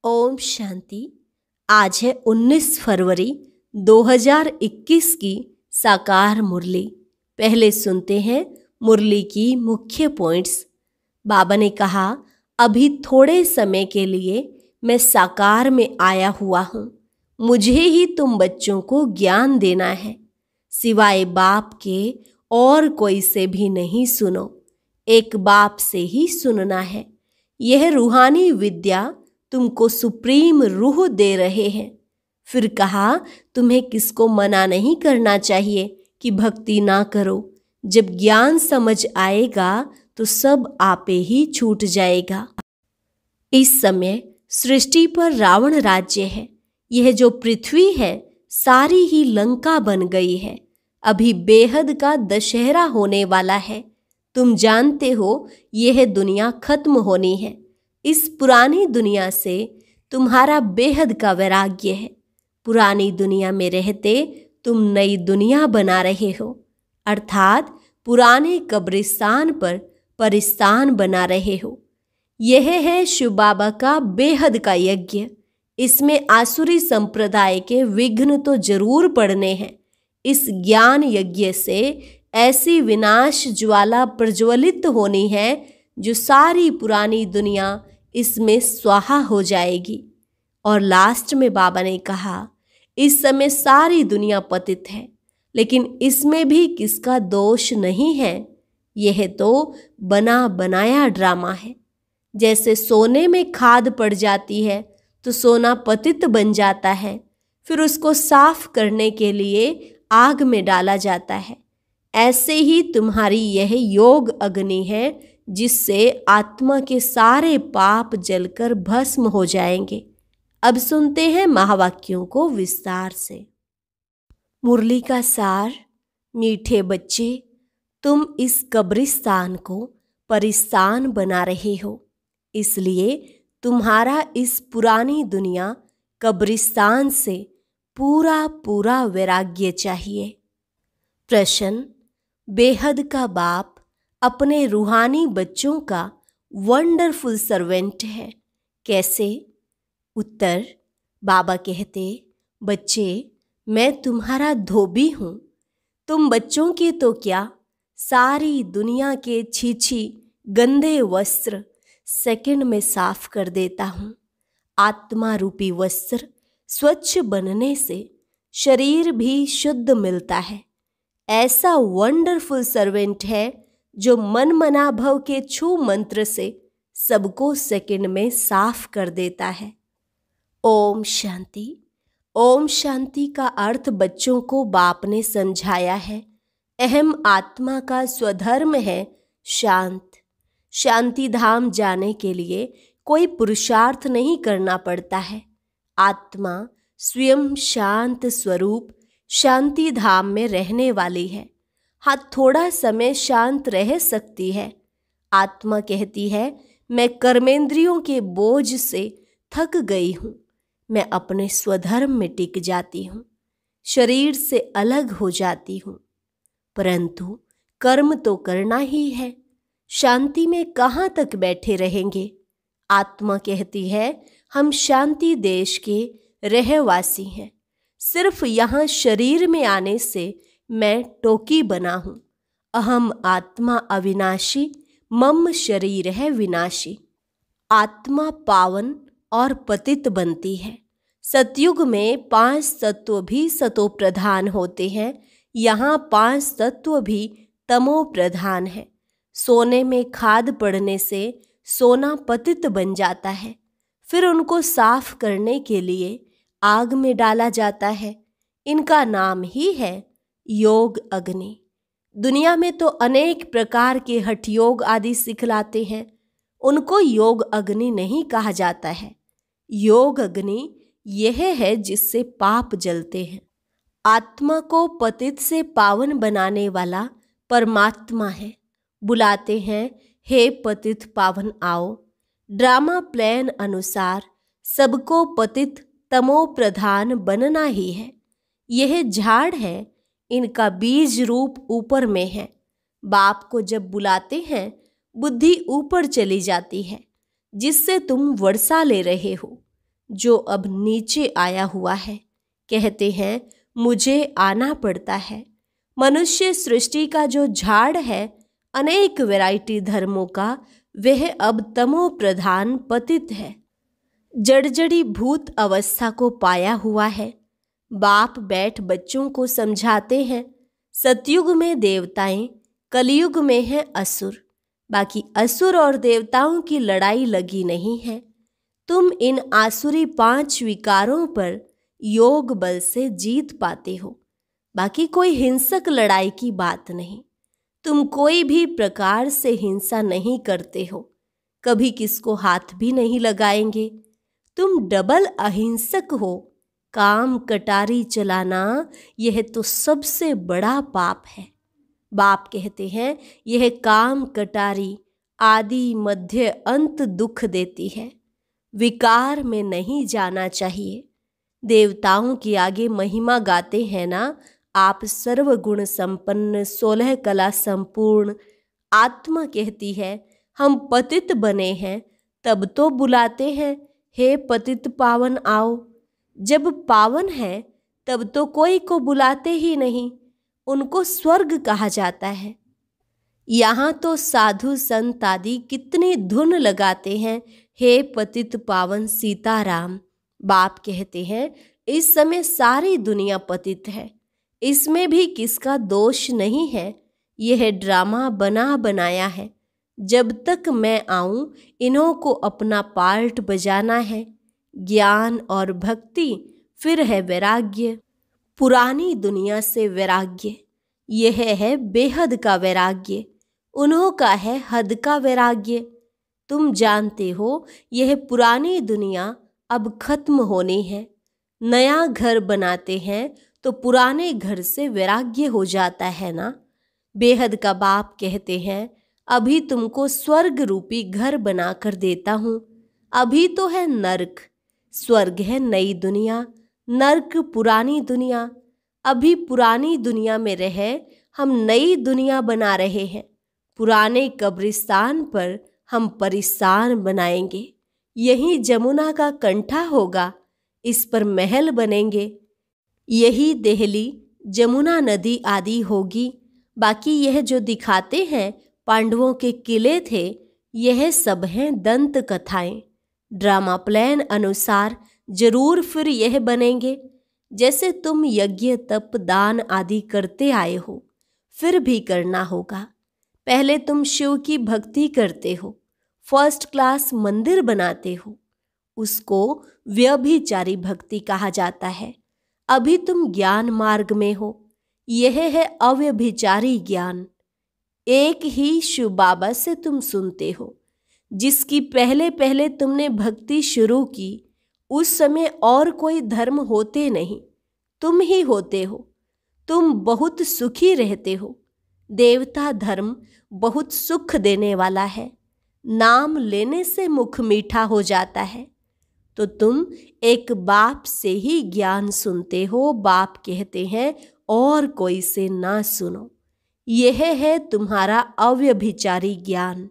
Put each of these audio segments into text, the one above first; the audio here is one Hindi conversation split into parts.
ओम शांति। आज है 19 फरवरी 2021 की साकार मुरली। पहले सुनते हैं मुरली की मुख्य पॉइंट्स। बाबा ने कहा, अभी थोड़े समय के लिए मैं साकार में आया हुआ हूँ। मुझे ही तुम बच्चों को ज्ञान देना है, सिवाय बाप के और कोई से भी नहीं सुनो। एक बाप से ही सुनना है। यह रूहानी विद्या तुमको सुप्रीम रूह दे रहे हैं। फिर कहा, तुम्हें किसको मना नहीं करना चाहिए कि भक्ति ना करो। जब ज्ञान समझ आएगा तो सब आपे ही छूट जाएगा। इस समय सृष्टि पर रावण राज्य है। यह जो पृथ्वी है सारी ही लंका बन गई है। अभी बेहद का दशहरा होने वाला है। तुम जानते हो यह दुनिया खत्म होनी है। इस पुरानी दुनिया से तुम्हारा बेहद का वैराग्य है। पुरानी दुनिया में रहते तुम नई दुनिया बना रहे हो, अर्थात पुराने कब्रिस्तान पर परिस्तान बना रहे हो। यह है शिव बाबा का बेहद का यज्ञ। इसमें आसुरी संप्रदाय के विघ्न तो जरूर पड़ने हैं। इस ज्ञान यज्ञ से ऐसी विनाश ज्वाला प्रज्वलित होनी है जो सारी पुरानी दुनिया इसमें स्वाहा हो जाएगी। और लास्ट में बाबा ने कहा, इस समय सारी दुनिया पतित है, लेकिन इसमें भी किसका दोष नहीं है। यह तो बना बनाया ड्रामा है। जैसे सोने में खाद पड़ जाती है तो सोना पतित बन जाता है, फिर उसको साफ करने के लिए आग में डाला जाता है। ऐसे ही तुम्हारी यह योग अग्नि है जिससे आत्मा के सारे पाप जलकर भस्म हो जाएंगे। अब सुनते हैं महावाक्यों को विस्तार से। मुरली का सार। मीठे बच्चे, तुम इस कब्रिस्तान को परिस्तान बना रहे हो, इसलिए तुम्हारा इस पुरानी दुनिया कब्रिस्तान से पूरा पूरा वैराग्य चाहिए। प्रश्न, बेहद का बाप अपने रूहानी बच्चों का वंडरफुल सर्वेंट है, कैसे? उत्तर, बाबा कहते, बच्चे मैं तुम्हारा धोबी हूँ। तुम बच्चों के तो क्या, सारी दुनिया के छीछी गंदे वस्त्र सेकंड में साफ कर देता हूँ। आत्मा रूपी वस्त्र स्वच्छ बनने से शरीर भी शुद्ध मिलता है। ऐसा वंडरफुल सर्वेंट है जो मन मना भव के छू मंत्र से सबको सेकंड में साफ कर देता है। ओम शांति। ओम शांति का अर्थ बच्चों को बाप ने समझाया है। अहम आत्मा का स्वधर्म है शांत। शांति धाम जाने के लिए कोई पुरुषार्थ नहीं करना पड़ता है। आत्मा स्वयं शांत स्वरूप शांति धाम में रहने वाली है। हाँ, थोड़ा समय शांत रह सकती है। आत्मा कहती है, मैं कर्मेंद्रियों के बोझ से थक गई हूँ। मैं अपने स्वधर्म में टिक जाती हूँ, शरीर से अलग हो जाती हूँ। परंतु कर्म तो करना ही है। शांति में कहाँ तक बैठे रहेंगे? आत्मा कहती है, हम शांति देश के रहवासी हैं। सिर्फ यहाँ शरीर में आने से मैं टोकी बना हूँ। अहम आत्मा अविनाशी, मम शरीर है विनाशी। आत्मा पावन और पतित बनती है। सतयुग में 5 तत्व भी सतो प्रधान होते हैं। यहाँ 5 तत्व भी तमो प्रधान है। सोने में खाद पड़ने से सोना पतित बन जाता है। फिर उनको साफ करने के लिए आग में डाला जाता है। इनका नाम ही है योग अग्नि। दुनिया में तो अनेक प्रकार के हठ योग आदि सिखलाते हैं, उनको योग अग्नि नहीं कहा जाता है। योग अग्नि यह है जिससे पाप जलते हैं। आत्मा को पतित से पावन बनाने वाला परमात्मा है। बुलाते हैं, हे पतित पावन आओ। ड्रामा प्लान अनुसार सबको पतित तमो प्रधान बनना ही है। यह झाड़ है, इनका बीज रूप ऊपर में है। बाप को जब बुलाते हैं बुद्धि ऊपर चली जाती है, जिससे तुम वर्षा ले रहे हो। जो अब नीचे आया हुआ है। कहते हैं मुझे आना पड़ता है। मनुष्य सृष्टि का जो झाड़ है अनेक वैरायटी धर्मों का, वह अब तमो प्रधान पतित है, जड़जड़ी भूत अवस्था को पाया हुआ है। बाप बैठ बच्चों को समझाते हैं, सतयुग में देवताएं, कलयुग में है असुर। बाकी असुर और देवताओं की लड़ाई लगी नहीं है। तुम इन आसुरी 5 विकारों पर योग बल से जीत पाते हो। बाकी कोई हिंसक लड़ाई की बात नहीं। तुम कोई भी प्रकार से हिंसा नहीं करते हो, कभी किसको हाथ भी नहीं लगाएंगे। तुम डबल अहिंसक हो। काम कटारी चलाना यह तो सबसे बड़ा पाप है। बाप कहते हैं यह काम कटारी आदि मध्य अंत दुख देती है। विकार में नहीं जाना चाहिए। देवताओं की आगे महिमा गाते हैं ना, आप सर्वगुण संपन्न 16 कला संपूर्ण। आत्मा कहती है हम पतित बने हैं, तब तो बुलाते हैं हे पतित पावन आओ। जब पावन है तब तो कोई को बुलाते ही नहीं, उनको स्वर्ग कहा जाता है। यहाँ तो साधु संत आदि कितनी धुन लगाते हैं, हे पतित पावन सीताराम। बाप कहते हैं इस समय सारी दुनिया पतित है, इसमें भी किसका दोष नहीं है। यह ड्रामा बना बनाया है। जब तक मैं आऊं इन्हों को अपना पार्ट बजाना है। ज्ञान और भक्ति, फिर है वैराग्य। पुरानी दुनिया से वैराग्य, यह है बेहद का वैराग्य। उन्हों का है हद का वैराग्य। तुम जानते हो यह पुरानी दुनिया अब खत्म होनी है। नया घर बनाते हैं तो पुराने घर से वैराग्य हो जाता है ना। बेहद का बाप कहते हैं अभी तुमको स्वर्ग रूपी घर बनाकर देता हूँ। अभी तो है नर्क, स्वर्ग है नई दुनिया, नर्क पुरानी दुनिया। अभी पुरानी दुनिया में रहे हम नई दुनिया बना रहे हैं। पुराने कब्रिस्तान पर हम परिस्तान बनाएंगे। यही जमुना का कंठा होगा, इस पर महल बनेंगे। यही देहली, जमुना नदी आदि होगी। बाकी यह जो दिखाते हैं पांडवों के किले थे, यह सब हैं दंत कथाएं। ड्रामा प्लान अनुसार जरूर फिर यह बनेंगे। जैसे तुम यज्ञ तप दान आदि करते आए हो, फिर भी करना होगा। पहले तुम शिव की भक्ति करते हो, फर्स्ट क्लास मंदिर बनाते हो, उसको व्यभिचारी भक्ति कहा जाता है। अभी तुम ज्ञान मार्ग में हो, यह है अव्यभिचारी ज्ञान। एक ही शिव बाबा से तुम सुनते हो। जिसकी पहले पहले तुमने भक्ति शुरू की, उस समय और कोई धर्म होते नहीं, तुम ही होते हो। तुम बहुत सुखी रहते हो। देवता धर्म बहुत सुख देने वाला है। नाम लेने से मुख मीठा हो जाता है। तो तुम एक बाप से ही ज्ञान सुनते हो। बाप कहते हैं और कोई से ना सुनो। यह है तुम्हारा अव्यभिचारी ज्ञान।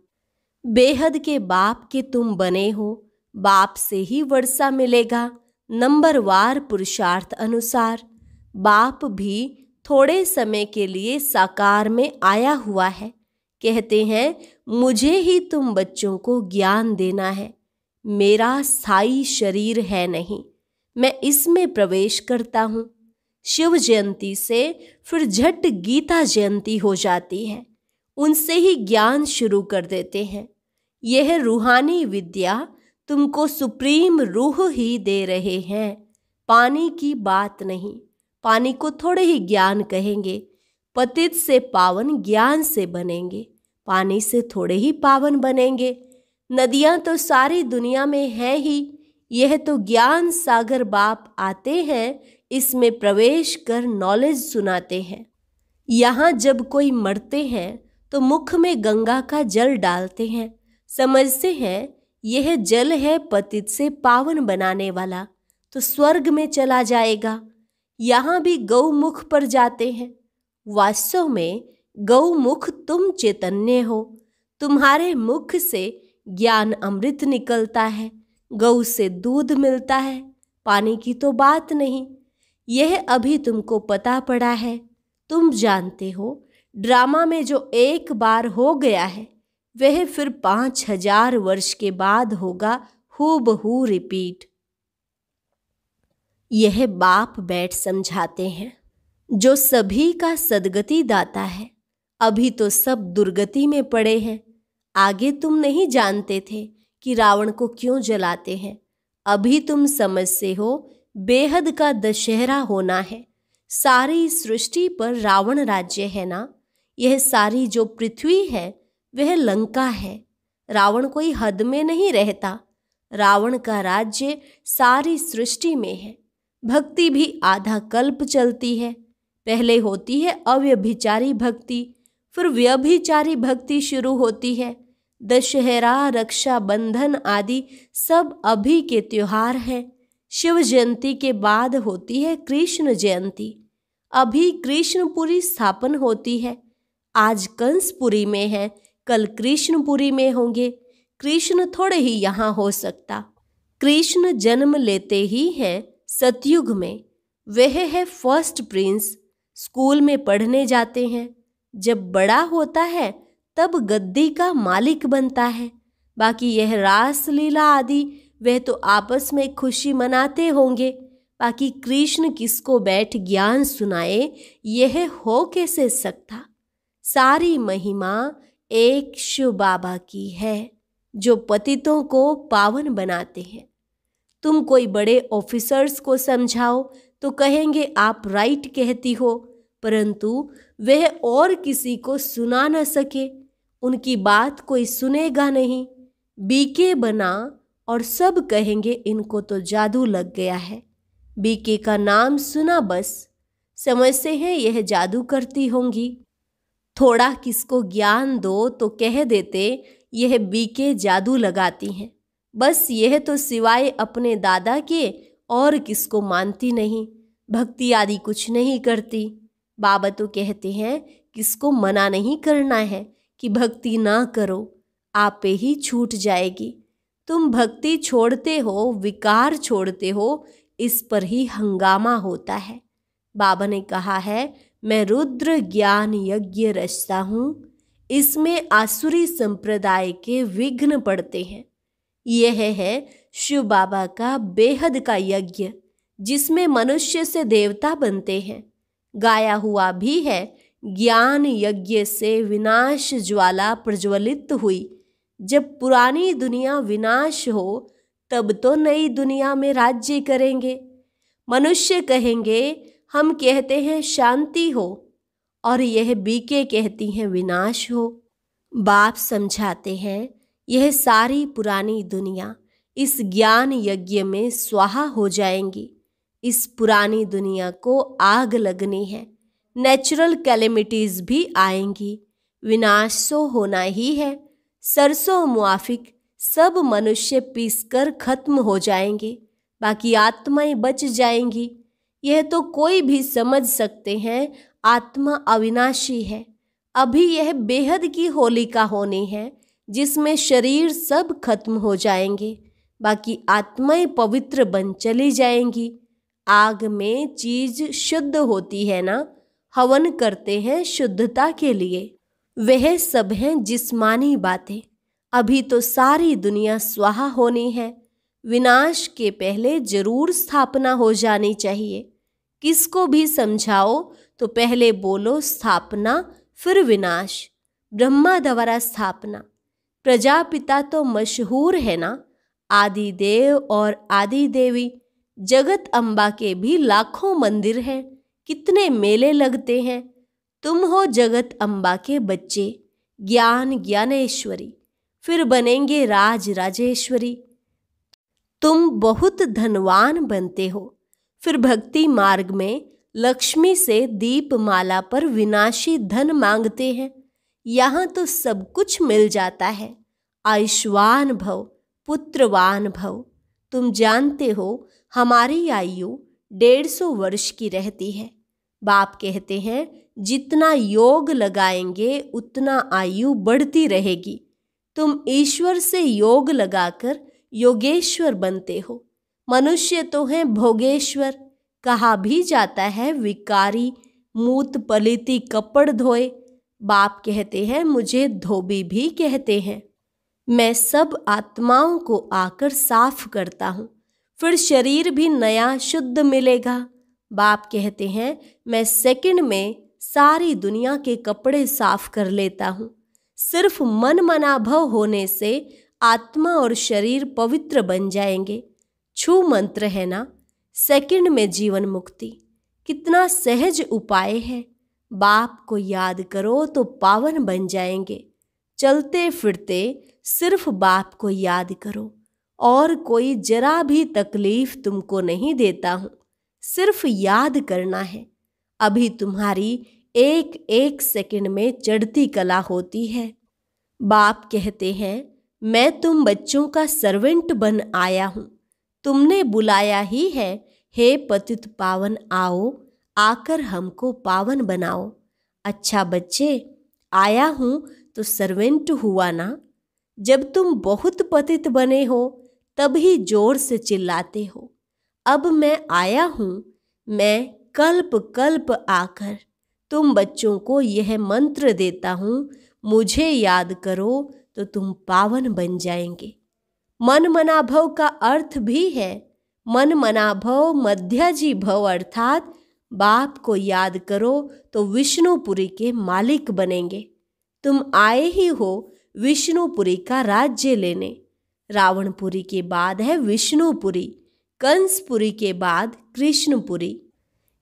बेहद के बाप के तुम बने हो, बाप से ही वर्षा मिलेगा नंबरवार पुरुषार्थ अनुसार। बाप भी थोड़े समय के लिए साकार में आया हुआ है। कहते हैं मुझे ही तुम बच्चों को ज्ञान देना है। मेरा स्थायी शरीर है नहीं, मैं इसमें प्रवेश करता हूँ। शिव जयंती से फिर झट गीता जयंती हो जाती है, उनसे ही ज्ञान शुरू कर देते हैं। यह रूहानी विद्या तुमको सुप्रीम रूह ही दे रहे हैं, पानी की बात नहीं। पानी को थोड़े ही ज्ञान कहेंगे। पतित से पावन ज्ञान से बनेंगे, पानी से थोड़े ही पावन बनेंगे। नदियां तो सारी दुनिया में है ही। यह तो ज्ञान सागर बाप आते हैं, इसमें प्रवेश कर नॉलेज सुनाते हैं। यहाँ जब कोई मरते हैं तो मुख में गंगा का जल डालते हैं। समझते हैं यह जल है पतित से पावन बनाने वाला, तो स्वर्ग में चला जाएगा। यहाँ भी गौमुख पर जाते हैं। वास्तव में गौमुख तुम चैतन्य हो। तुम्हारे मुख से ज्ञान अमृत निकलता है। गऊ से दूध मिलता है, पानी की तो बात नहीं। यह अभी तुमको पता पड़ा है। तुम जानते हो ड्रामा में जो एक बार हो गया है वह फिर 5000 वर्ष के बाद होगा, हूबहू रिपीट। यह बाप बैठ समझाते हैं, जो सभी का सदगति दाता है। अभी तो सब दुर्गति में पड़े हैं। आगे तुम नहीं जानते थे कि रावण को क्यों जलाते हैं। अभी तुम समझते हो बेहद का दशहरा होना है। सारी सृष्टि पर रावण राज्य है ना। यह सारी जो पृथ्वी है वह लंका है। रावण कोई हद में नहीं रहता। रावण का राज्य सारी सृष्टि में है। भक्ति भी आधा कल्प चलती है। पहले होती है अव्यभिचारी भक्ति, फिर व्यभिचारी भक्ति शुरू होती है। दशहरा, रक्षाबंधन आदि सब अभी के त्योहार हैं। शिव जयंती के बाद होती है कृष्ण जयंती। अभी कृष्णपुरी स्थापन होती है। आज कंसपुरी में है, कल कृष्णपुरी में होंगे। कृष्ण थोड़े ही यहाँ हो सकता। कृष्ण जन्म लेते ही हैं सतयुग में। वह है फर्स्ट प्रिंस। स्कूल में पढ़ने जाते हैं। जब बड़ा होता है तब गद्दी का मालिक बनता है। बाकी यह रास लीला आदि वह तो आपस में खुशी मनाते होंगे। बाकी कृष्ण किसको बैठ ज्ञान सुनाए, यह हो कैसे सकता। सारी महिमा एक शिव बाबा की है, जो पतितों को पावन बनाते हैं। तुम कोई बड़े ऑफिसर्स को समझाओ तो कहेंगे आप राइट कहती हो, परंतु वह और किसी को सुना न सके। उनकी बात कोई सुनेगा नहीं। बीके बना और सब कहेंगे इनको तो जादू लग गया है। बीके का नाम सुना बस समझते हैं यह जादू करती होंगी। थोड़ा किसको ज्ञान दो तो कह देते यह बीके जादू लगाती हैं। बस यह तो सिवाय अपने दादा के और किसको मानती नहीं। भक्ति आदि कुछ नहीं करती। बाबा तो कहते हैं किसको मना नहीं करना है कि भक्ति ना करो, आपे ही छूट जाएगी। तुम भक्ति छोड़ते हो, विकार छोड़ते हो, इस पर ही हंगामा होता है। बाबा ने कहा है मैं रुद्र ज्ञान यज्ञ रचता हूँ। इसमें आसुरी संप्रदाय के विघ्न पड़ते हैं। यह है शिव बाबा का बेहद का यज्ञ, जिसमें मनुष्य से देवता बनते हैं। गाया हुआ भी है, ज्ञान यज्ञ से विनाश ज्वाला प्रज्वलित हुई। जब पुरानी दुनिया विनाश हो तब तो नई दुनिया में राज्य करेंगे। मनुष्य कहेंगे हम कहते हैं शांति हो, और यह बीके कहती हैं विनाश हो। बाप समझाते हैं यह सारी पुरानी दुनिया इस ज्ञान यज्ञ में स्वाहा हो जाएंगी। इस पुरानी दुनिया को आग लगनी है। नेचुरल कैलेमिटीज भी आएंगी। विनाश तो होना ही है। सरसों मुआफिक सब मनुष्य पीसकर खत्म हो जाएंगे, बाकी आत्माएं बच जाएंगी। यह तो कोई भी समझ सकते हैं, आत्मा अविनाशी है। अभी यह बेहद की होलिका होनी है, जिसमें शरीर सब खत्म हो जाएंगे, बाकी आत्माएं पवित्र बन चली जाएंगी। आग में चीज शुद्ध होती है ना, हवन करते हैं शुद्धता के लिए। वह सब हैं जिस्मानी बातें। अभी तो सारी दुनिया स्वाहा होनी है। विनाश के पहले जरूर स्थापना हो जानी चाहिए। किसको भी समझाओ तो पहले बोलो स्थापना, फिर विनाश। ब्रह्मा द्वारा स्थापना। प्रजापिता तो मशहूर है ना, आदि देव और आदि देवी। जगत अम्बा के भी लाखों मंदिर हैं, कितने मेले लगते हैं। तुम हो जगत अम्बा के बच्चे, ज्ञान ज्ञानेश्वरी, फिर बनेंगे राज राजेश्वरी। तुम बहुत धनवान बनते हो, फिर भक्ति मार्ग में लक्ष्मी से दीपमाला पर विनाशी धन मांगते हैं। यहाँ तो सब कुछ मिल जाता है। आयुष्मान भव, पुत्रवान भव। तुम जानते हो हमारी आयु 150 वर्ष की रहती है। बाप कहते हैं जितना योग लगाएंगे उतना आयु बढ़ती रहेगी। तुम ईश्वर से योग लगाकर योगेश्वर बनते हो। मनुष्य तो हैं भोगेश्वर। कहा भी जाता है विकारी मूत पलीती कपड़ धोए। बाप कहते हैं मुझे धोबी भी कहते हैं। मैं सब आत्माओं को आकर साफ करता हूँ, फिर शरीर भी नया शुद्ध मिलेगा। बाप कहते हैं मैं सेकंड में सारी दुनिया के कपड़े साफ कर लेता हूँ। सिर्फ मन मनाभव होने से आत्मा और शरीर पवित्र बन जाएंगे। छू मंत्र है ना, सेकंड में जीवन मुक्ति। कितना सहज उपाय है। बाप को याद करो तो पावन बन जाएंगे। चलते फिरते सिर्फ बाप को याद करो, और कोई जरा भी तकलीफ तुमको नहीं देता हूँ। सिर्फ याद करना है। अभी तुम्हारी एक एक सेकंड में चढ़ती कला होती है। बाप कहते हैं मैं तुम बच्चों का सर्वेंट बन आया हूँ। तुमने बुलाया ही है, हे पतित पावन आओ, आकर हमको पावन बनाओ। अच्छा बच्चे, आया हूँ तो सर्वेंट हुआ ना। जब तुम बहुत पतित बने हो तभी जोर से चिल्लाते हो। अब मैं आया हूँ, मैं कल्प कल्प आकर तुम बच्चों को यह मंत्र देता हूँ, मुझे याद करो तो तुम पावन बन जाएंगे। मन मनाभव का अर्थ भी है मन मनाभव मध्याजी भव, अर्थात बाप को याद करो तो विष्णुपुरी के मालिक बनेंगे। तुम आए ही हो विष्णुपुरी का राज्य लेने। रावणपुरी के बाद है विष्णुपुरी, कंसपुरी के बाद कृष्णपुरी।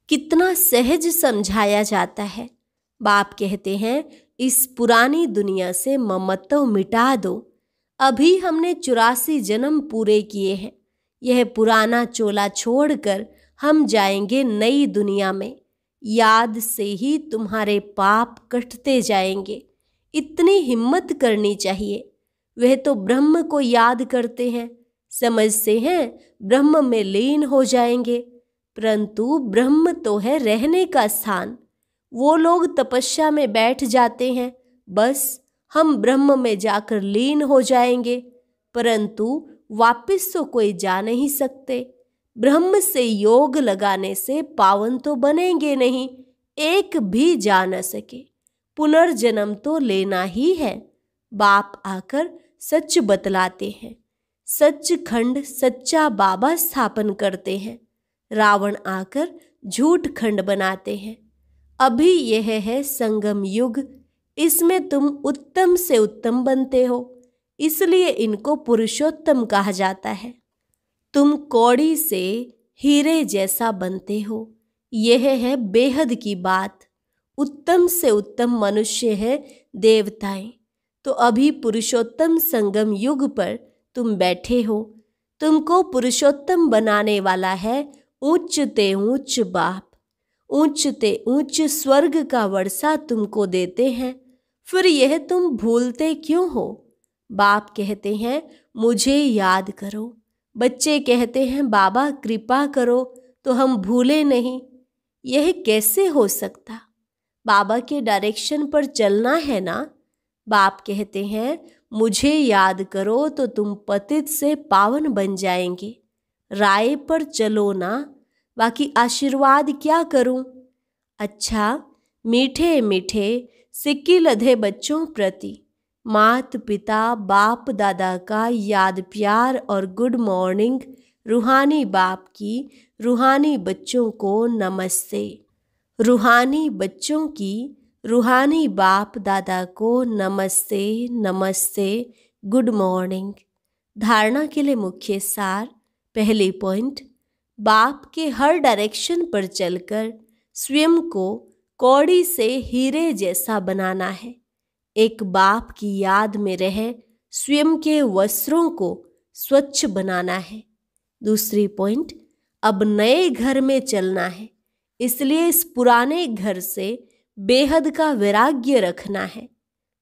कितना सहज समझाया जाता है। बाप कहते हैं इस पुरानी दुनिया से ममत्व मिटा दो। अभी हमने 84 जन्म पूरे किए हैं। यह पुराना चोला छोड़कर हम जाएंगे नई दुनिया में। याद से ही तुम्हारे पाप कटते जाएंगे। इतनी हिम्मत करनी चाहिए। वह तो ब्रह्म को याद करते हैं, समझते हैं ब्रह्म में लीन हो जाएंगे, परंतु ब्रह्म तो है रहने का स्थान। वो लोग तपस्या में बैठ जाते हैं, बस हम ब्रह्म में जाकर लीन हो जाएंगे, परंतु वापिस तो कोई जा नहीं सकते। ब्रह्म से योग लगाने से पावन तो बनेंगे नहीं, एक भी जा न सके। पुनर्जन्म तो लेना ही है। बाप आकर सच बतलाते हैं। सचखंड सच्चा बाबा स्थापन करते हैं। रावण आकर झूठ खंड बनाते हैं। अभी यह है संगम युग। इसमें तुम उत्तम से उत्तम बनते हो, इसलिए इनको पुरुषोत्तम कहा जाता है। तुम कौड़ी से हीरे जैसा बनते हो, यह है बेहद की बात। उत्तम से उत्तम मनुष्य है देवताएं। तो अभी पुरुषोत्तम संगम युग पर तुम बैठे हो। तुमको पुरुषोत्तम बनाने वाला है उच्चते उच्च बाप। उच्चते उच्च स्वर्ग का वर्षा तुमको देते हैं, फिर यह तुम भूलते क्यों हो? बाप कहते हैं मुझे याद करो। बच्चे कहते हैं बाबा कृपा करो तो हम भूले नहीं। यह कैसे हो सकता? बाबा के डायरेक्शन पर चलना है ना। बाप कहते हैं मुझे याद करो तो तुम पतित से पावन बन जाएंगे। राय पर चलो ना, बाकी आशीर्वाद क्या करूं? अच्छा, मीठे मीठे सिक्की लधे बच्चों प्रति मात पिता बाप दादा का याद प्यार और गुड मॉर्निंग। रूहानी बाप की रूहानी बच्चों को नमस्ते। रूहानी बच्चों की रूहानी बाप दादा को नमस्ते नमस्ते, गुड मॉर्निंग। धारणा के लिए मुख्य सार। पहली पॉइंट, बाप के हर डायरेक्शन पर चलकर स्वयं को कौड़ी से हीरे जैसा बनाना है। एक बाप की याद में रहे स्वयं के वस्त्रों को स्वच्छ बनाना है। दूसरी पॉइंट, अब नए घर में चलना है, इसलिए इस पुराने घर से बेहद का वैराग्य रखना है।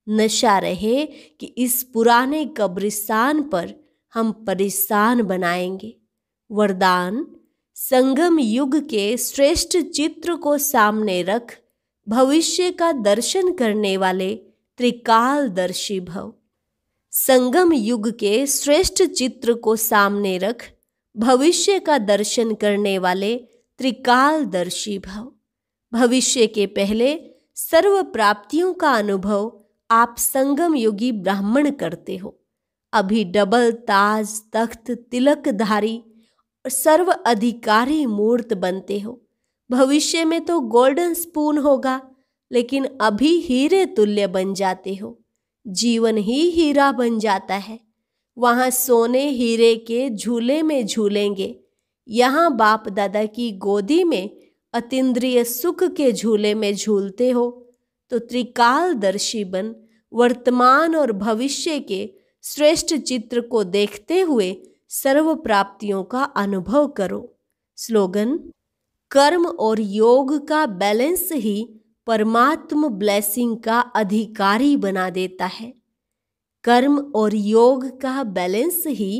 नशा रहे कि इस पुराने कब्रिस्तान पर हम परिस्तान बनाएंगे। वरदान, संगम युग के श्रेष्ठ चित्र को सामने रख भविष्य का दर्शन करने वाले त्रिकालदर्शी भव। संगम युग के श्रेष्ठ चित्र को सामने रख भविष्य का दर्शन करने वाले त्रिकालदर्शी भव। भविष्य के पहले सर्व प्राप्तियों का अनुभव आप संगम युगी ब्राह्मण करते हो। अभी डबल ताज तख्त तिलकधारी और सर्व अधिकारी मूर्त बनते हो। भविष्य में तो गोल्डन स्पून होगा, लेकिन अभी हीरे तुल्य बन जाते हो। जीवन ही हीरा बन जाता है। वहाँ सोने हीरे के झूले में झूलेंगे, यहाँ बाप दादा की गोदी में अतीन्द्रिय सुख के झूले में झूलते हो। तो त्रिकालदर्शी बन वर्तमान और भविष्य के श्रेष्ठ चित्र को देखते हुए सर्व प्राप्तियों का अनुभव करो। स्लोगन: कर्म और योग का बैलेंस ही परमात्म ब्लेसिंग का अधिकारी बना देता है। कर्म और योग का बैलेंस ही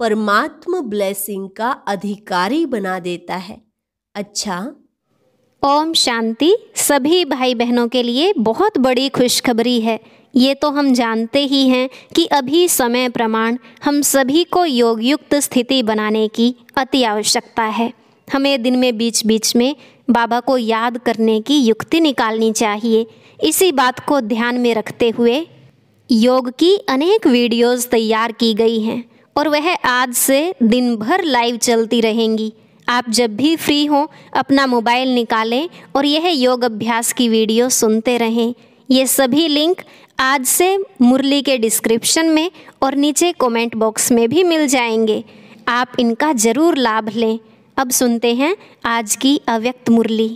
परमात्म ब्लेसिंग का अधिकारी बना देता है। अच्छा, ओम शांति। सभी भाई बहनों के लिए बहुत बड़ी खुशखबरी है। ये तो हम जानते ही हैं कि अभी समय प्रमाण हम सभी को योग युक्त स्थिति बनाने की अति आवश्यकता है। हमें दिन में बीच बीच में बाबा को याद करने की युक्ति निकालनी चाहिए। इसी बात को ध्यान में रखते हुए योग की अनेक वीडियोस तैयार की गई हैं और वह आज से दिन भर लाइव चलती रहेंगी। आप जब भी फ्री हो अपना मोबाइल निकालें और यह योग अभ्यास की वीडियो सुनते रहें। ये सभी लिंक आज से मुरली के डिस्क्रिप्शन में और नीचे कमेंट बॉक्स में भी मिल जाएंगे। आप इनका ज़रूर लाभ लें। अब सुनते हैं आज की अव्यक्त मुरली।